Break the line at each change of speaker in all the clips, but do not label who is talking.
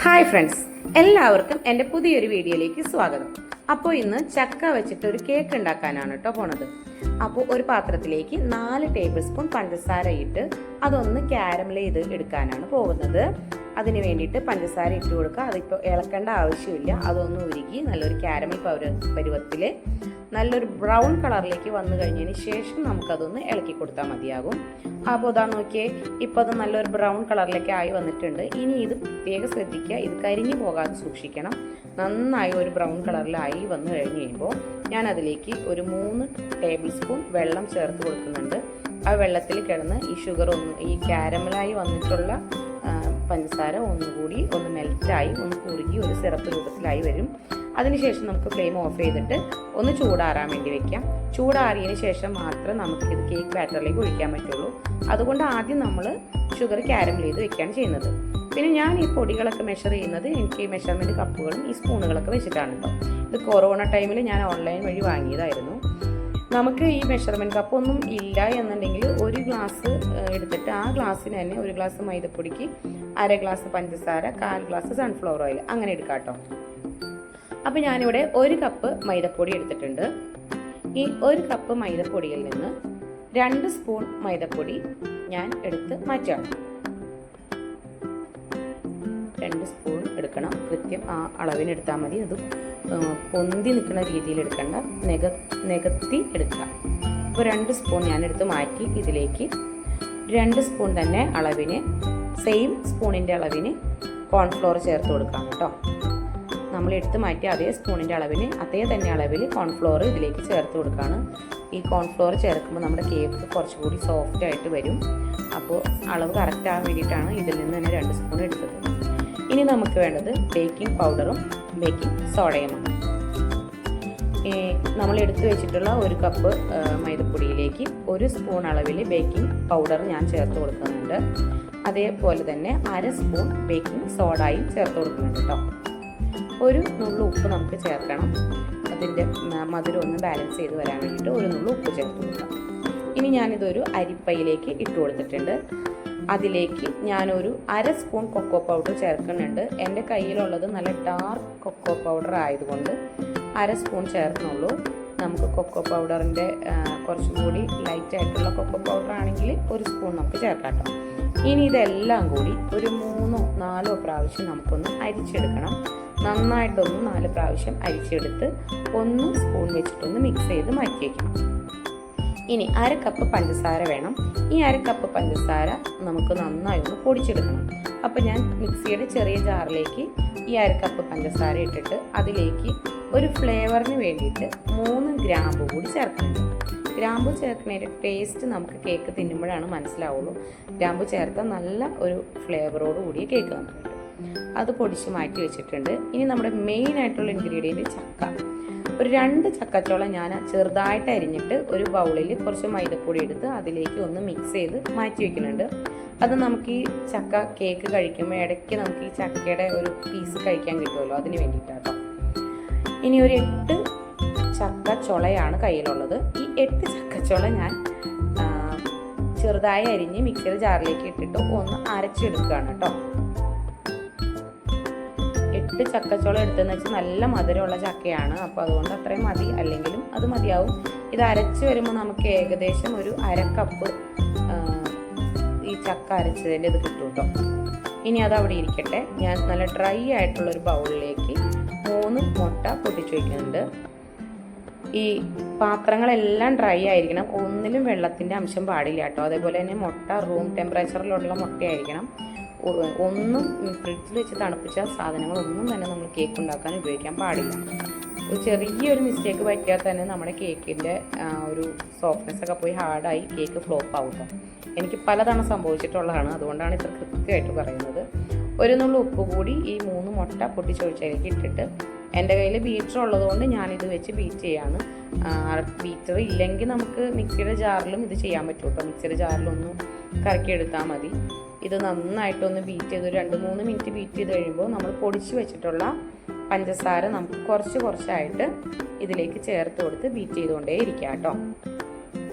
Hi friends, എല്ലാവർക്കും എൻ്റെ പുതിയൊരു വീഡിയോയിലേക്ക് സ്വാഗതം. അപ്പോൾ ഇന്ന് ചക്ക വെച്ചിട്ട് ഒരു കേക്ക് ഉണ്ടാക്കാനാണ് കേട്ടോ പോണത്. അപ്പോൾ ഒരു പാത്രത്തിലേക്ക് 4 ടേബിൾ സ്പൂൺ പഞ്ചസാര ഇട്ട് അതൊന്ന് ക്യാരമൽ ചെയ്ത് എടുക്കാനാണ് പോകുന്നത്. അതിന് വേണ്ടിയിട്ട് പഞ്ചസാര ഇട്ട് കൊടുക്കുക. അതിപ്പോൾ ഇളക്കേണ്ട ആവശ്യമില്ല. അതൊന്ന് ഉരുകി നല്ലൊരു ക്യാരമൽ പരുവത്തിൽ നല്ലൊരു ബ്രൗൺ കളറിലേക്ക് വന്നു കഴിഞ്ഞതിന് ശേഷം നമുക്കതൊന്ന് ഇളക്കി കൊടുത്താൽ മതിയാകും. അപ്പോൾ ഇതാ നോക്കിയേ, ഇപ്പോൾ അത് നല്ലൊരു ബ്രൗൺ കളറിലേക്ക് ആയി വന്നിട്ടുണ്ട്. ഇനി ഇത് പ്രത്യേകം ശ്രദ്ധിക്കുക, ഇത് കരിഞ്ഞു പോകാതെ സൂക്ഷിക്കണം. നന്നായി ഒരു ബ്രൗൺ കളറിലായി വന്നു കഴിഞ്ഞ് കഴിയുമ്പോൾ ഞാൻ അതിലേക്ക് ഒരു 3 ടേബിൾ സ്പൂൺ വെള്ളം ചേർത്ത് കൊടുക്കുന്നുണ്ട്. ആ വെള്ളത്തിൽ കിടന്ന് ഈ ക്യാരമലായി വന്നിട്ടുള്ള പഞ്ചസാര ഒന്നുകൂടി ഒന്ന് മെൽറ്റായി ഒന്ന് കുറുകി ഒരു സിറപ്പ് രൂപത്തിലായി വരും. അതിനുശേഷം നമുക്ക് ഫ്ലെയിം ഓഫ് ചെയ്തിട്ട് ഒന്ന് ചൂടാറാൻ വേണ്ടി വെക്കാം. ചൂടാറിയതിന് ശേഷം മാത്രം നമുക്കിത് കേക്ക് ബാറ്ററിലേക്ക് ഒഴിക്കാൻ പറ്റുള്ളൂ. അതുകൊണ്ട് ആദ്യം നമ്മൾ ഷുഗർ ക്യാരമൽ ചെയ്ത് വെക്കുകയാണ് ചെയ്യുന്നത്. പിന്നെ ഞാൻ ഈ പൊടികളൊക്കെ മെഷർ ചെയ്യുന്നത് എനിക്ക് ഈ മെഷർമെൻറ്റ് കപ്പുകളും ഈ സ്പൂണുകളൊക്കെ വെച്ചിട്ടാണ് കേട്ടോ. ഇത് കൊറോണ ടൈമിൽ ഞാൻ ഓൺലൈൻ വഴി വാങ്ങിയതായിരുന്നു. നമുക്ക് ഈ മെഷർമെൻറ്റ് കപ്പൊന്നും ഇല്ല എന്നുണ്ടെങ്കിൽ ഒരു ഗ്ലാസ് എടുത്തിട്ട് ആ ഗ്ലാസ്സിന് തന്നെ ഒരു ഗ്ലാസ് മൈദപ്പൊടിക്ക് 1/2 ഗ്ലാസ് പഞ്ചസാര, 1/4 ഗ്ലാസ് സൺഫ്ലവർ ഓയിൽ അങ്ങനെ എടുക്കാം കേട്ടോ. അപ്പോൾ ഞാനിവിടെ 1 കപ്പ് മൈദപ്പൊടി എടുത്തിട്ടുണ്ട്. ഈ 1 കപ്പ് മൈദപ്പൊടിയിൽ നിന്ന് 2 സ്പൂൺ മൈദപ്പൊടി ഞാൻ എടുത്ത് മാറ്റാണ്. 2 സ്പൂൺ എടുക്കണം. കൃത്യം ആ അളവിനെടുത്താൽ മതി. അത് പൊന്തി നിൽക്കുന്ന രീതിയിൽ എടുക്കണ്ട, നികത്തി എടുക്കുക. അപ്പോൾ 2 സ്പൂൺ ഞാനെടുത്ത് മാറ്റി ഇതിലേക്ക് 2 സ്പൂൺ തന്നെ അളവിന്, സെയിം സ്പൂണിൻ്റെ അളവിന് കോൺഫ്ലോർ ചേർത്ത് കൊടുക്കാം കേട്ടോ. നമ്മൾ എടുത്ത് മാറ്റി അതേ സ്പൂണിൻ്റെ അളവിന് അതേ തന്നെ അളവിൽ കോൺഫ്ലോർ ഇതിലേക്ക് ചേർത്ത് കൊടുക്കുകയാണ്. ഈ കോൺഫ്ലോർ ചേർക്കുമ്പോൾ നമ്മുടെ കേക്ക് കുറച്ചുകൂടി സോഫ്റ്റ് ആയിട്ട് വരും. അപ്പോൾ അളവ് കറക്റ്റ് ആകാൻ വേണ്ടിയിട്ടാണ് ഇതിൽ നിന്ന് തന്നെ 2 സ്പൂൺ എടുത്തത്. ഇനി നമുക്ക് വേണ്ടത് ബേക്കിംഗ് പൗഡറും ബേക്കിംഗ് സോഡയുമാണ്. നമ്മൾ എടുത്തു വെച്ചിട്ടുള്ള 1 കപ്പ് മൈദപ്പൊടിയിലേക്ക് 1 സ്പൂൺ അളവിൽ ബേക്കിംഗ് പൗഡർ ഞാൻ ചേർത്ത് കൊടുക്കുന്നുണ്ട്. അതേപോലെ തന്നെ 1/2 സ്പൂൺ ബേക്കിംഗ് സോഡയും ചേർത്ത് കൊടുക്കുന്നുണ്ട് കേട്ടോ. 1 നുള്ളു ഉപ്പ് നമുക്ക് ചേർക്കണം. അതിൻ്റെ മധുരം ഒന്ന് ബാലൻസ് ചെയ്ത് വരാൻ വേണ്ടിയിട്ട് 1 നുള്ളു ഉപ്പ് ചേർത്ത് കൊടുക്കാം. ഇനി ഞാനിതൊരു അരിപ്പയിലേക്ക് ഇട്ട് കൊടുത്തിട്ടുണ്ട്. അതിലേക്ക് ഞാനൊരു 1/2 സ്പൂൺ കൊക്കോ പൗഡർ ചേർക്കുന്നുണ്ട്. എൻ്റെ കയ്യിലുള്ളത് നല്ല ഡാർക്ക് കൊക്കോ പൗഡർ ആയതുകൊണ്ട് 1/2 സ്പൂൺ ചേർക്കുന്നുള്ളൂ. നമുക്ക് കൊക്കോ പൗഡറിൻ്റെ കുറച്ചും കൂടി ലൈറ്റ് ആയിട്ടുള്ള കൊക്കോ പൗഡർ ആണെങ്കിൽ 1 സ്പൂൺ നമുക്ക് ചേർക്കാം കേട്ടോ. ഇനി ഇതെല്ലാം കൂടി ഒരു 3 4 പ്രാവശ്യം നമുക്കൊന്ന് അരിച്ചെടുക്കണം. നന്നായിട്ടൊന്ന് 4 പ്രാവശ്യം അരിച്ചെടുത്ത് 1 സ്പൂൺ വെച്ചിട്ടൊന്ന് മിക്സ് ചെയ്ത് മാറ്റി വയ്ക്കണം. ഇനി 1/2 കപ്പ് പഞ്ചസാര വേണം. ഈ 1/2 കപ്പ് പഞ്ചസാര നമുക്ക് നന്നായി ഒന്ന് പൊടിച്ചെടുക്കണം. അപ്പോൾ ഞാൻ മിക്സിയുടെ ചെറിയ ജാറിലേക്ക് ഈ 1/2 കപ്പ് പഞ്ചസാര ഇട്ടിട്ട് അതിലേക്ക് ഒരു ഫ്ലേവറിന് വേണ്ടിയിട്ട് 3 ഗ്രാമ്പു കൂടി ചേർക്കുന്നുണ്ട്. ഗ്രാമ്പു ചേർക്കുന്നതിൻ്റെ ടേസ്റ്റ് നമുക്ക് കേക്ക് തിന്നുമ്പോഴാണ് മനസ്സിലാവുള്ളൂ. ഗ്രാമ്പു ചേർത്താൽ നല്ല ഒരു ഫ്ലേവറോട് കൂടിയ കേക്ക് നമുക്ക് കിട്ടും. അത് പൊടിച്ച് മാറ്റി വെച്ചിട്ടുണ്ട്. ഇനി നമ്മുടെ മെയിൻ ആയിട്ടുള്ള ഇൻഗ്രീഡിയൻറ്റ് ചക്ക. ഒരു 2 ചക്കച്ചോളം ഞാൻ ചെറുതായിട്ട് അരിഞ്ഞിട്ട് ഒരു ബൗളിൽ കുറച്ച് മൈദപ്പൊടി എടുത്ത് അതിലേക്ക് ഒന്ന് മിക്സ് ചെയ്ത് മാറ്റി വെക്കുന്നുണ്ട്. അത് നമുക്ക് ഈ ചക്ക കേക്ക് കഴിക്കുമ്പോൾ ഇടയ്ക്ക് നമുക്ക് ഈ ചക്കയുടെ ഒരു പീസ് കഴിക്കാൻ കിട്ടുമല്ലോ, അതിന് വേണ്ടിയിട്ടാണ് കേട്ടോ. ഇനി ഒരു 8 ചക്കച്ചുളയാണ് കയ്യിലുള്ളത്. ഈ 8 ചക്കച്ചുള ഞാൻ ചെറുതായി അരിഞ്ഞ് മിക്സിയുടെ ജാറിലേക്ക് ഇട്ടിട്ട് ഒന്ന് അരച്ചെടുക്കുകയാണ് കേട്ടോ. 8 ചക്കച്ചോളം എടുത്തതെന്ന് വെച്ചാൽ നല്ല മധുരമുള്ള ചക്കയാണ്. അപ്പോൾ അതുകൊണ്ട് അത്രയും മതി, അല്ലെങ്കിലും അത് മതിയാവും. ഇത് അരച്ച് വരുമ്പോൾ നമുക്ക് ഏകദേശം ഒരു 1/2 കപ്പ് ഈ ചക്ക അരച്ചതിൻ്റെ ഇത് കിട്ടും കേട്ടോ. ഇനി അത് അവിടെ ഇരിക്കട്ടെ. ഞാൻ നല്ല ഡ്രൈ ആയിട്ടുള്ളൊരു ബൗളിലേക്ക് 3 മുട്ട പൊട്ടിച്ചു വയ്ക്കുന്നുണ്ട്. ഈ പാത്രങ്ങളെല്ലാം ഡ്രൈ ആയിരിക്കണം. ഒന്നിലും വെള്ളത്തിൻ്റെ അംശം പാടില്ല കേട്ടോ. അതേപോലെ തന്നെ മുട്ട റൂം ടെമ്പറേച്ചറിലുള്ള മുട്ടയായിരിക്കണം. ഒന്നും ഫ്രിഡ്ജിൽ വെച്ച് തണുപ്പിച്ച സാധനങ്ങളൊന്നും തന്നെ നമ്മൾ കേക്ക് ഉണ്ടാക്കാൻ ഉപയോഗിക്കാൻ പാടില്ല. ഒരു ചെറിയൊരു മിസ്റ്റേക്ക് പറ്റിയാൽ തന്നെ നമ്മുടെ കേക്കിൻ്റെ ഒരു സോഫ്റ്റ്നെസ് ഒക്കെ പോയി ഹാർഡായി കേക്ക് ഫ്ലോപ്പ് ആവും. എനിക്ക് പലതവണ സംഭവിച്ചിട്ടുള്ളതാണ്, അതുകൊണ്ടാണ് ഇത്ര കൃത്യമായിട്ട് പറയുന്നത്. 1 നുള്ളു ഉപ്പ് കൂടി ഈ 3 മുട്ട പൊട്ടിച്ചൊഴിച്ചതിലേക്ക് ഇട്ടിട്ട്, എൻ്റെ കയ്യിൽ ബീറ്റർ ഉള്ളതുകൊണ്ട് ഞാനിത് വെച്ച് ബീറ്റ് ചെയ്യാണ്. ബീറ്റർ ഇല്ലെങ്കിൽ നമുക്ക് മിക്സിയുടെ ജാറിലും ഇത് ചെയ്യാൻ പറ്റും കേട്ടോ. മിക്സിയുടെ ജാറിലൊന്നും കറക്കിയെടുത്താൽ മതി. ഇത് നന്നായിട്ടൊന്ന് ബീറ്റ് ചെയ്ത് 2-3 മിനിറ്റ് ബീറ്റ് ചെയ്ത് കഴിയുമ്പോൾ നമ്മൾ പൊടിച്ച് വെച്ചിട്ടുള്ള പഞ്ചസാര നമുക്ക് കുറച്ചായിട്ട് ഇതിലേക്ക് ചേർത്ത് കൊടുത്ത് ബീറ്റ് ചെയ്തുകൊണ്ടേ ഇരിക്കുക കേട്ടോ.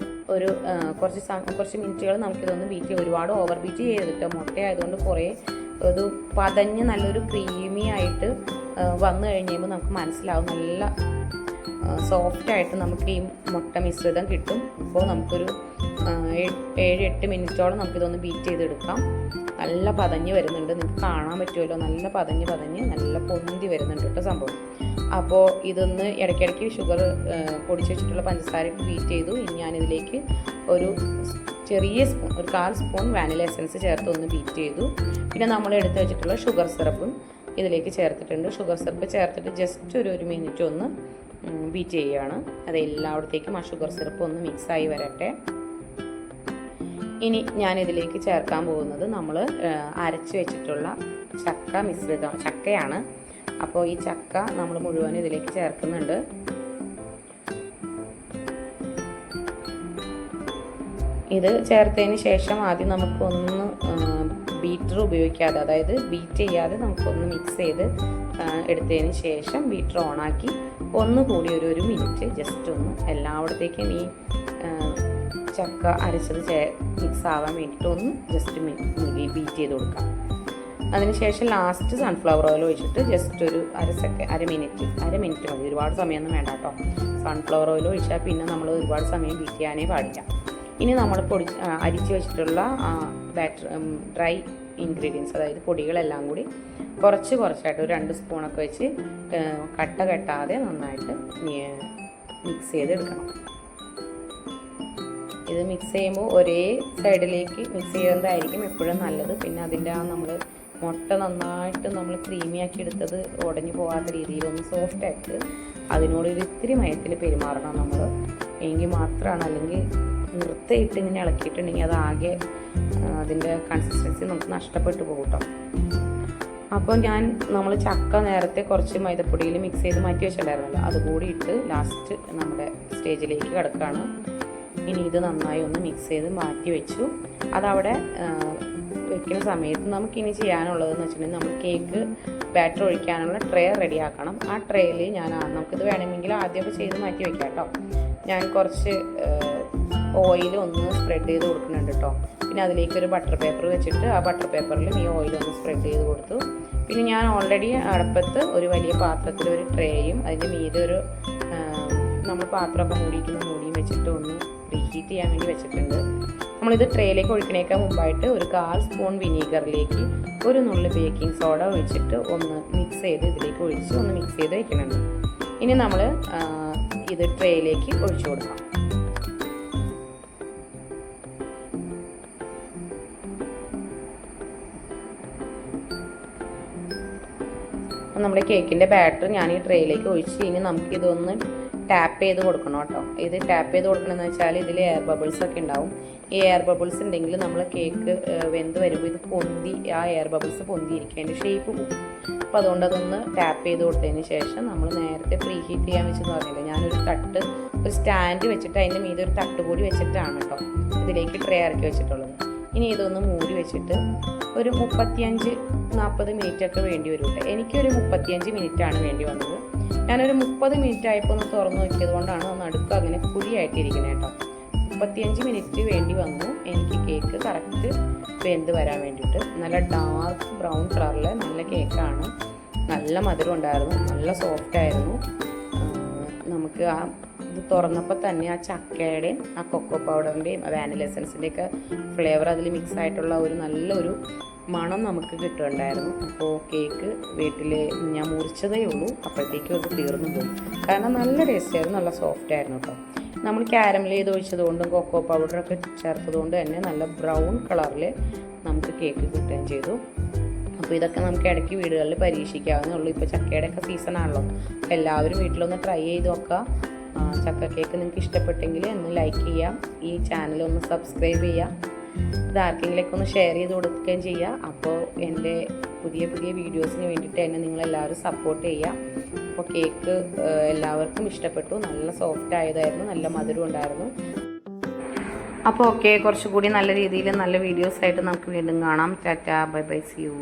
കുറച്ച് മിനിറ്റുകൾ നമുക്കിതൊന്ന് ബീറ്റ് ചെയ്യാം. ഒരുപാട് ഓവർ ബീറ്റ് ചെയ്തിട്ട് മുട്ട ആയതുകൊണ്ട് കുറേ ഇത് പതഞ്ഞ് നല്ലൊരു ക്രീമി ആയിട്ട് വന്നു കഴിയുമ്പോൾ നമുക്ക് മനസ്സിലാവും നല്ല സോഫ്റ്റായിട്ട് നമുക്ക് ഈ മുട്ട മിശ്രിതം കിട്ടും. അപ്പോൾ നമുക്കൊരു 7-8 മിനിറ്റോളം നമുക്കിതൊന്ന് ബീറ്റ് ചെയ്തെടുക്കാം. നല്ല പതഞ്ഞ് വരുന്നുണ്ട്, നിങ്ങൾക്ക് കാണാൻ പറ്റുമല്ലോ, നല്ല പതഞ്ഞ് നല്ല പൊന്തി വരുന്നുണ്ട് കേട്ടോ സംഭവം. അപ്പോൾ ഇതൊന്ന് ഇടയ്ക്കിടയ്ക്ക് ഷുഗർ പൊടിച്ച് വെച്ചിട്ടുള്ള പഞ്ചസാര ഇട്ട് ബീറ്റ് ചെയ്തു. ഇനി ഞാനിതിലേക്ക് ഒരു ചെറിയ സ്പൂൺ, ഒരു 1/4 സ്പൂൺ വാനില എസൻസ് ചേർത്ത് ഒന്ന് ബീറ്റ് ചെയ്തു. പിന്നെ നമ്മൾ എടുത്ത് വെച്ചിട്ടുള്ള ഷുഗർ സിറപ്പും ഇതിലേക്ക് ചേർത്തിട്ടുണ്ട്. ഷുഗർ സിറപ്പ് ചേർത്തിട്ട് ജസ്റ്റ് ഒരു 1 മിനിറ്റ് ഒന്ന് ബീറ്റ് ചെയ്യുകയാണ്. അത് എല്ലായിടത്തേക്കും ആ ഷുഗർ സിറപ്പ് ഒന്ന് മിക്സായി വരട്ടെ. ഇനി ഞാനിതിലേക്ക് ചേർക്കാൻ പോകുന്നത് നമ്മൾ അരച്ച് വെച്ചിട്ടുള്ള ചക്ക മിശ്രിതം, ചക്കയാണ്. അപ്പോൾ ഈ ചക്ക നമ്മൾ മുഴുവൻ ഇതിലേക്ക് ചേർക്കുന്നുണ്ട്. ഇത് ചേർത്തതിന് ശേഷം ആദ്യം നമുക്കൊന്ന് ബീറ്റർ ഉപയോഗിക്കാതെ, അതായത് ബീറ്റ് ചെയ്യാതെ നമുക്കൊന്ന് മിക്സ് ചെയ്ത് എടുത്തതിന് ശേഷം ബീറ്റർ ഓണാക്കി ഒന്നുകൂടി ഒരു 1 മിനിറ്റ് ജസ്റ്റ് ഒന്ന് എല്ലായിടത്തേക്കും ഈ ചക്ക അരച്ചത് മിക്സ് ആവാൻ വേണ്ടിയിട്ട് ഒന്ന് ജസ്റ്റ് ബീറ്റ് ചെയ്ത് കൊടുക്കാം. അതിനുശേഷം ലാസ്റ്റ് സൺഫ്ലവർ ഓയിൽ ഒഴിച്ചിട്ട് ജസ്റ്റ് ഒരു അര മിനിറ്റ് മതി, ഒരുപാട് സമയമൊന്നും വേണ്ട കേട്ടോ. സൺഫ്ലവർ ഓയിൽ ഒഴിച്ചാൽ പിന്നെ നമ്മൾ ഒരുപാട് സമയം ബീറ്റ് ചെയ്യാനേ പാടില്ല. ഇനി നമ്മൾ അരിച്ച് വെച്ചിട്ടുള്ള ഡ്രൈ ഇൻഗ്രീഡിയൻസ്, അതായത് പൊടികളെല്ലാം കൂടി കുറച്ചായിട്ട് ഒരു 2 സ്പൂണൊക്കെ വെച്ച് കട്ട കെട്ടാതെ നന്നായിട്ട് മിക്സ് ചെയ്തെടുക്കണം. ഇത് മിക്സ് ചെയ്യുമ്പോൾ ഒരേ സൈഡിലേക്ക് മിക്സ് ചെയ്യുന്നതായിരിക്കും എപ്പോഴും നല്ലത്. പിന്നെ അതിൻ്റെ നമ്മൾ മുട്ട നന്നായിട്ട് നമ്മൾ ക്രീമിയാക്കി എടുത്തത് ഉടഞ്ഞു പോകാത്ത രീതിയിലൊന്ന് സോഫ്റ്റായിട്ട് അതിനോടൊരു ഇത്തിരി മയത്തിൽ പെരുമാറണം നമ്മൾ, എങ്കിൽ മാത്രമാണ്. അല്ലെങ്കിൽ നിർത്തയിട്ട് ഇങ്ങനെ ഇളക്കിയിട്ടുണ്ടെങ്കിൽ അതാകെ അതിൻ്റെ കൺസിസ്റ്റൻസി നമുക്ക് നഷ്ടപ്പെട്ടു പോകും കേട്ടോ. അപ്പോൾ നമ്മൾ ചക്ക നേരത്തെ കുറച്ച് മൈദപ്പൊടിയിൽ മിക്സ് ചെയ്ത് മാറ്റി വെച്ചിട്ടുണ്ടായിരുന്നല്ലോ, അതുകൂടി ഇട്ട് ലാസ്റ്റ് നമ്മുടെ സ്റ്റേജിലേക്ക് കിടക്കുകയാണ്. ഇനി ഇത് നന്നായി ഒന്ന് മിക്സ് ചെയ്ത് മാറ്റി വെച്ചു. അതവിടെ വെക്കുന്ന സമയത്ത് നമുക്കിനി ചെയ്യാനുള്ളതെന്ന് വെച്ചിട്ടുണ്ടെങ്കിൽ നമ്മൾ കേക്ക് ബാറ്റർ ഒഴിക്കാനുള്ള ട്രേ റെഡിയാക്കണം. ആ ട്രേയിൽ നമുക്കിത് വേണമെങ്കിൽ ആദ്യമൊക്കെ ചെയ്ത് മാറ്റി വെക്കാം കേട്ടോ. ഞാൻ കുറച്ച് ഓയിൽ ഒന്ന് സ്പ്രെഡ് ചെയ്ത് കൊടുക്കുന്നുണ്ട് കേട്ടോ. പിന്നെ അതിലേക്കൊരു ബട്ടർ പേപ്പർ വെച്ചിട്ട് ആ ബട്ടർ പേപ്പറിലും ഈ ഓയിൽ ഒന്ന് സ്പ്രെഡ് ചെയ്ത് കൊടുത്തു. പിന്നെ ഞാൻ ഓൾറെഡി അടുപ്പത്ത് ഒരു വലിയ പാത്രത്തിൽ ഒരു ട്രേയും അതിൻ്റെ മീതെ ഒരു നമ്മൾ പാത്രമൊക്കെ മൂടിയും വെച്ചിട്ട് ഒന്ന് പ്രീഹീറ്റ് ചെയ്യാൻ വേണ്ടി വെച്ചിട്ടുണ്ട്. നമ്മളിത് ട്രേയിലേക്ക് ഒഴിക്കണേക്കാൾ മുമ്പായിട്ട് ഒരു 1/4 സ്പൂൺ വിനീഗറിലേക്ക് ഒരു നുള്ളി ബേക്കിംഗ് സോഡ ഒഴിച്ചിട്ട് ഒന്ന് മിക്സ് ചെയ്ത് ഇതിലേക്ക് ഒഴിച്ച് ഒന്ന് മിക്സ് ചെയ്ത് വയ്ക്കുന്നുണ്ട്. ഇനി നമ്മൾ ഇത് ട്രേയിലേക്ക് ഒഴിച്ചു കൊടുക്കാം. നമ്മുടെ കേക്കിൻ്റെ ബാറ്റർ ഞാൻ ഈ ട്രേയിലേക്ക് ഒഴിച്ച് ഇനി നമുക്കിതൊന്ന് ടാപ്പ് ചെയ്ത് കൊടുക്കണം കേട്ടോ. ഇത് ടാപ്പ് ചെയ്ത് കൊടുക്കണമെന്ന് വെച്ചാൽ ഇതിൽ എയർ ബബിൾസ് ഒക്കെ ഉണ്ടാവും. ഈ എയർ ബബിൾസ് ഉണ്ടെങ്കിൽ നമ്മൾ കേക്ക് വെന്ത് വരുമ്പോൾ ഇത് പൊന്തി, ആ എയർ ബബിൾസ് പൊന്തിയിരിക്കും, അതിൻ്റെ ഷേപ്പ് പോകും. അപ്പോൾ അതുകൊണ്ട് അതൊന്ന് ടാപ്പ് ചെയ്ത് കൊടുത്തതിന് ശേഷം നമ്മൾ നേരത്തെ പ്രീ ഹീറ്റ് ചെയ്യാൻ വെച്ചെന്ന് പറഞ്ഞില്ല, ഒരു സ്റ്റാൻഡ് വെച്ചിട്ട് അതിൻ്റെ മീതെ ഒരു തട്ട് കൂടി വെച്ചിട്ടാണ് കേട്ടോ ഇതിലേക്ക് ട്രേ ഇറക്കി വെച്ചിട്ടുള്ളത്. ഇനി ഇതൊന്ന് മൂടി വെച്ചിട്ട് ഒരു 35-40 മിനിറ്റ് ഒക്കെ വേണ്ടി വരും കേട്ടോ. എനിക്കൊരു 35 മിനിറ്റാണ് വേണ്ടി വന്നത്. ഞാനൊരു 30 മിനിറ്റ് ആയപ്പോൾ ഒന്ന് തുറന്നു നോക്കിയത് കൊണ്ടാണ് നടുക്ക് അങ്ങനെ കുഴിയായിട്ടിരിക്കുന്നത് കേട്ടോ. 35 മിനിറ്റ് വേണ്ടി വന്നു എനിക്ക് കേക്ക് കറക്റ്റ് വെന്ത് വരാൻ വേണ്ടിയിട്ട്. നല്ല ഡാർക്ക് ബ്രൗൺ കളറിൽ നല്ല കേക്കാണ്, നല്ല മധുരം ഉണ്ടായിരുന്നു, നല്ല സോഫ്റ്റായിരുന്നു. നമുക്ക് ഇത് തുറന്നപ്പോൾ തന്നെ ആ ചക്കയുടെയും ആ കൊക്കോ പൗഡറിൻ്റെയും വാനില എസൻസിൻ്റെയൊക്കെ ഫ്ലേവർ അതിൽ മിക്സ് ആയിട്ടുള്ള നല്ലൊരു മണം നമുക്ക് കിട്ടുന്നുണ്ടായിരുന്നു. അപ്പോൾ കേക്ക് വീട്ടിൽ ഞാൻ മുറിച്ചതേ ഉള്ളൂ, അപ്പോഴത്തേക്കും അത് തീർന്നു പോകും. കാരണം നല്ല ടേസ്റ്റ് ആയിരുന്നു, നല്ല സോഫ്റ്റ് ആയിരുന്നു കേട്ടോ. നമ്മൾ ക്യാരമൽ ചെയ്ത് ഒഴിച്ചതുകൊണ്ടും കൊക്കോ പൗഡറൊക്കെ ചേർത്തതുകൊണ്ട് തന്നെ നല്ല ബ്രൗൺ കളറിൽ നമുക്ക് കേക്ക് കിട്ടുകയും ചെയ്തു. അപ്പോൾ ഇതൊക്കെ നമുക്ക് ഇടയ്ക്ക് വീടുകളിൽ പരീക്ഷിക്കാവുന്നേ ഉള്ളൂ. ഇപ്പോൾ ചക്കയുടെയൊക്കെ സീസണാണല്ലോ, അപ്പോൾ എല്ലാവരും വീട്ടിലൊന്ന് ട്രൈ ചെയ്ത് നോക്കുക. ചക്ക കേക്ക് നിങ്ങൾക്ക് ഇഷ്ടപ്പെട്ടെങ്കിൽ ഒന്ന് ലൈക്ക് ചെയ്യാം, ഈ ചാനലൊന്ന് സബ്സ്ക്രൈബ് ചെയ്യാം, ഇത് ആർക്കെങ്കിലൊക്കെ ഒന്ന് ഷെയർ ചെയ്ത് കൊടുക്കുകയും ചെയ്യുക. അപ്പോൾ എൻ്റെ പുതിയ വീഡിയോസിന് വേണ്ടിയിട്ട് എന്നെ നിങ്ങളെല്ലാവരും സപ്പോർട്ട് ചെയ്യുക. അപ്പോൾ കേക്ക് എല്ലാവർക്കും ഇഷ്ടപ്പെട്ടു, നല്ല സോഫ്റ്റ് ആയതായിരുന്നു, നല്ല മധുരം ഉണ്ടായിരുന്നു. അപ്പോൾ ഓക്കെ, കുറച്ചുകൂടി നല്ല രീതിയിൽ നല്ല വീഡിയോസായിട്ട് നമുക്ക് വീണ്ടും കാണാം. Tata, bye bye, see U.